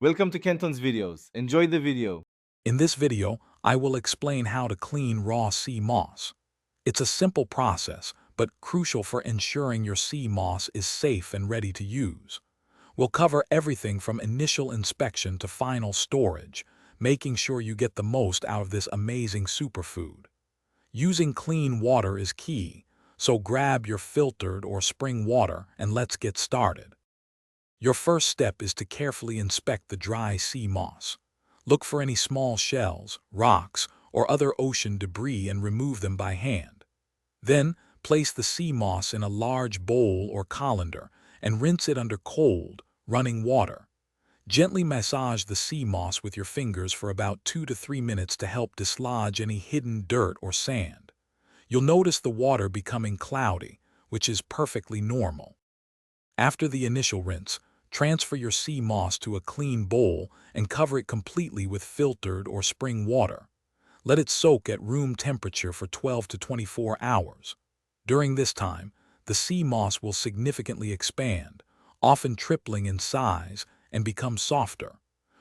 Welcome to Kenton's videos. Enjoy the video. In this video, I will explain how to clean raw sea moss. It's a simple process, but crucial for ensuring your sea moss is safe and ready to use. We'll cover everything from initial inspection to final storage, making sure you get the most out of this amazing superfood. Using clean water is key, so grab your filtered or spring water and let's get started. Your first step is to carefully inspect the dry sea moss. Look for any small shells, rocks, or other ocean debris and remove them by hand. Then, place the sea moss in a large bowl or colander and rinse it under cold, running water. Gently massage the sea moss with your fingers for about 2 to 3 minutes to help dislodge any hidden dirt or sand. You'll notice the water becoming cloudy, which is perfectly normal. After the initial rinse, transfer your sea moss to a clean bowl and cover it completely with filtered or spring water. Let it soak at room temperature for 12 to 24 hours. During this time, the sea moss will significantly expand, often tripling in size, and become softer.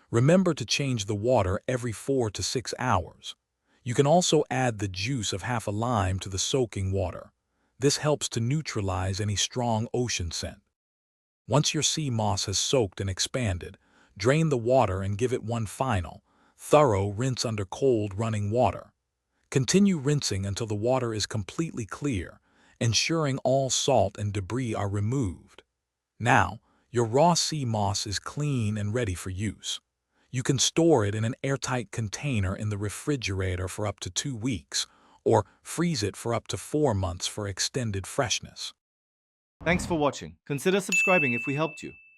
Remember to change the water every 4 to 6 hours. You can also add the juice of half a lime to the soaking water. This helps to neutralize any strong ocean scent. Once your sea moss has soaked and expanded, drain the water and give it one final, thorough rinse under cold running water. Continue rinsing until the water is completely clear, ensuring all salt and debris are removed. Now, your raw sea moss is clean and ready for use. You can store it in an airtight container in the refrigerator for up to 2 weeks, or freeze it for up to 4 months for extended freshness. Thanks for watching. Consider subscribing if we helped you.